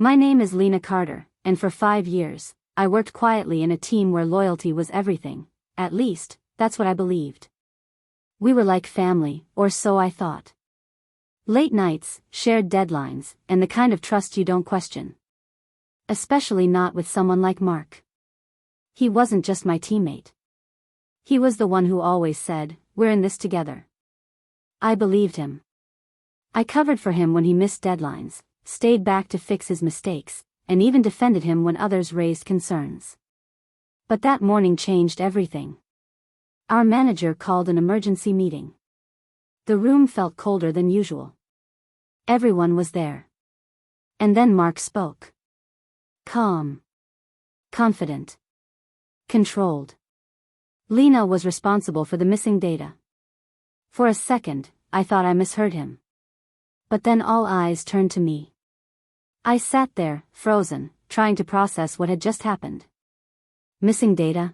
My name is Lena Carter, and for 5 years, I worked quietly in a team where loyalty was everything. At least, that's what I believed. We were like family, or so I thought. Late nights, shared deadlines, and the kind of trust you don't question. Especially not with someone like Mark. He wasn't just my teammate. He was the one who always said, "We're in this together." I believed him. I covered for him when he missed deadlines, stayed back to fix his mistakes, and even defended him when others raised concerns. But that morning changed everything. Our manager called an emergency meeting. The room felt colder than usual. Everyone was there. And then Mark spoke. Calm. Confident. Controlled. Lena was responsible for the missing data. For a second, I thought I misheard him. But then all eyes turned to me. I sat there, frozen, trying to process what had just happened. Missing data?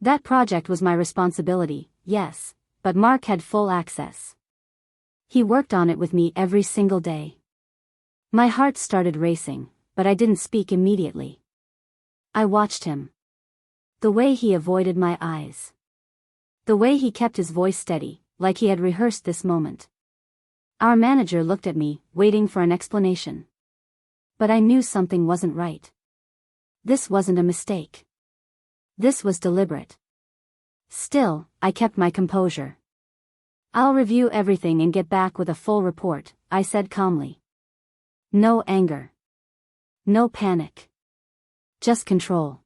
That project was my responsibility, yes, but Mark had full access. He worked on it with me every single day. My heart started racing, but I didn't speak immediately. I watched him. The way he avoided my eyes. The way he kept his voice steady, like he had rehearsed this moment. Our manager looked at me, waiting for an explanation. But I knew something wasn't right. This wasn't a mistake. This was deliberate. Still, I kept my composure. "I'll review everything and get back with a full report," I said calmly. No anger. No panic. Just control.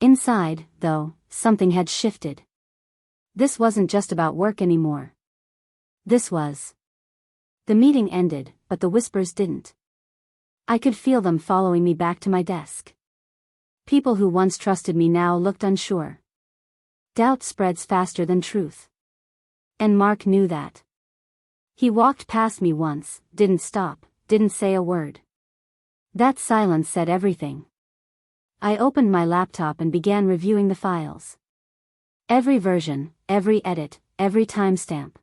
Inside, though, something had shifted. This wasn't just about work anymore. This was. The meeting ended, but the whispers didn't. I could feel them following me back to my desk. People who once trusted me now looked unsure. Doubt spreads faster than truth. And Mark knew that. He walked past me once, didn't stop, didn't say a word. That silence said everything. I opened my laptop and began reviewing the files. Every version, every edit, every timestamp.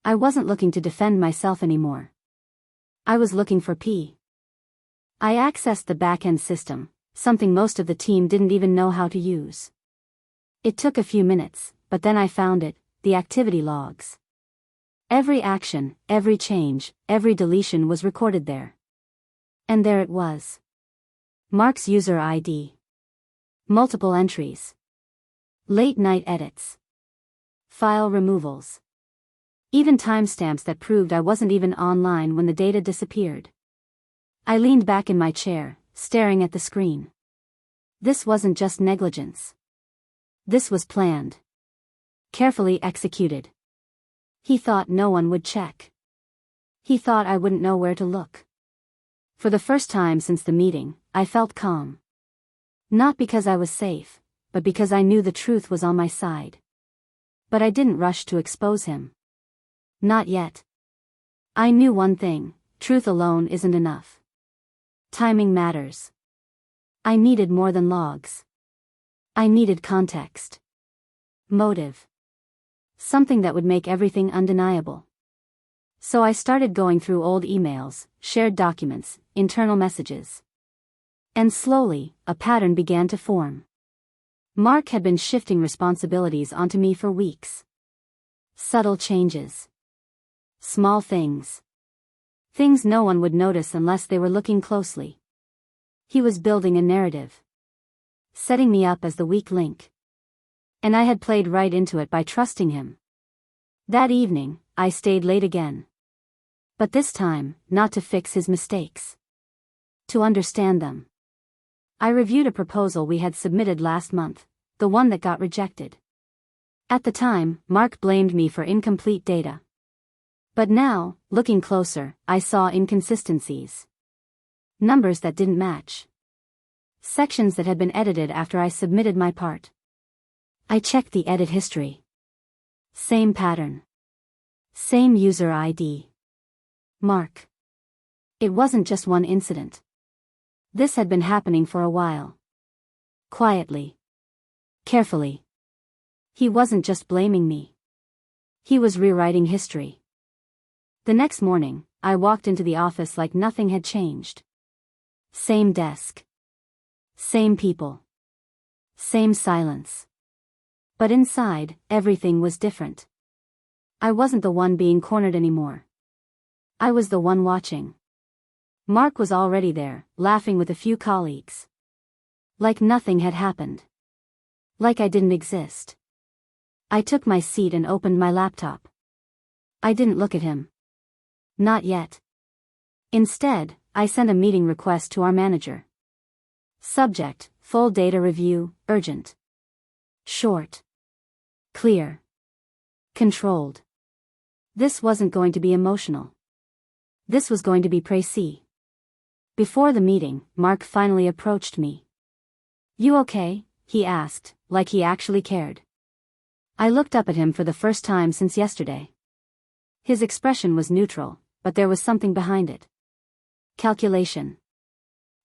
I wasn't looking to defend myself anymore. I was looking for P. I accessed the back-end system, something most of the team didn't even know how to use. It took a few minutes, but then I found it, the activity logs. Every action, every change, every deletion was recorded there. And there it was. Mark's user ID. Multiple entries. Late-night edits. File removals. Even timestamps that proved I wasn't even online when the data disappeared. I leaned back in my chair, staring at the screen. This wasn't just negligence. This was planned. Carefully executed. He thought no one would check. He thought I wouldn't know where to look. For the first time since the meeting, I felt calm. Not because I was safe, but because I knew the truth was on my side. But I didn't rush to expose him. Not yet. I knew one thing, truth alone isn't enough. Timing matters. I needed more than logs. I needed context. Motive. Something that would make everything undeniable. So I started going through old emails, shared documents, internal messages. And slowly, a pattern began to form. Mark had been shifting responsibilities onto me for weeks. Subtle changes. Small things. Things no one would notice unless they were looking closely. He was building a narrative. Setting me up as the weak link. And I had played right into it by trusting him. That evening, I stayed late again. But this time, not to fix his mistakes. To understand them. I reviewed a proposal we had submitted last month, the one that got rejected. At the time, Mark blamed me for incomplete data. But now, looking closer, I saw inconsistencies. Numbers that didn't match. Sections that had been edited after I submitted my part. I checked the edit history. Same pattern. Same user ID. Mark. It wasn't just one incident. This had been happening for a while. Quietly. Carefully. He wasn't just blaming me. He was rewriting history. The next morning, I walked into the office like nothing had changed. Same desk. Same people. Same silence. But inside, everything was different. I wasn't the one being cornered anymore. I was the one watching. Mark was already there, laughing with a few colleagues. Like nothing had happened. Like I didn't exist. I took my seat and opened my laptop. I didn't look at him. Not yet. Instead, I sent a meeting request to our manager. Subject, full data review, urgent. Short. Clear. Controlled. This wasn't going to be emotional. This was going to be précis. Before the meeting, Mark finally approached me. "You okay?" he asked, like he actually cared. I looked up at him for the first time since yesterday. His expression was neutral, but there was something behind it. Calculation.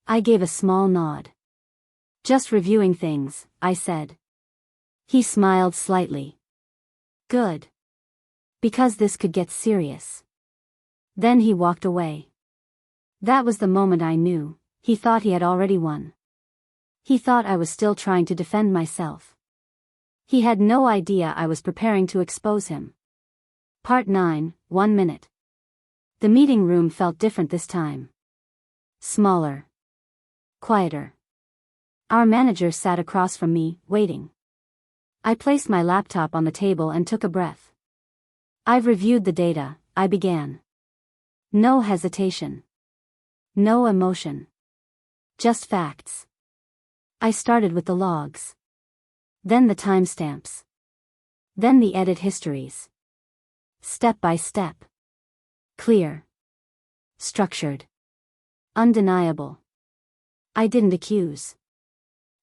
I gave a small nod. "Just reviewing things," I said. He smiled slightly. "Good. Because this could get serious." Then he walked away. That was the moment I knew, he thought he had already won. He thought I was still trying to defend myself. He had no idea I was preparing to expose him. Part 9, 1 minute. The meeting room felt different this time. Smaller. Quieter. Our manager sat across from me, waiting. I placed my laptop on the table and took a breath. "I've reviewed the data," I began. No hesitation. No emotion. Just facts. I started with the logs. Then the timestamps. Then the edit histories. Step by step. Clear. Structured. Undeniable. I didn't accuse.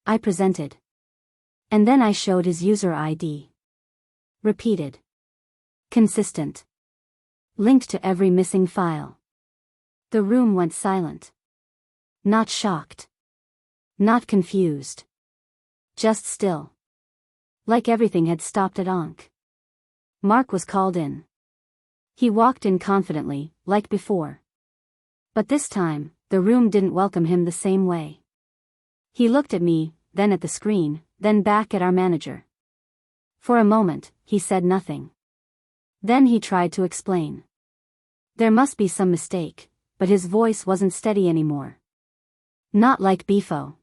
I presented. And then I showed his user ID. Repeated. Consistent. Linked to every missing file. The room went silent. Not shocked. Not confused. Just still. Like everything had stopped at Ankh. Mark was called in. He walked in confidently, like before. But this time, the room didn't welcome him the same way. He looked at me, then at the screen, then back at our manager. For a moment, he said nothing. Then he tried to explain. There must be some mistake, but his voice wasn't steady anymore. Not like before.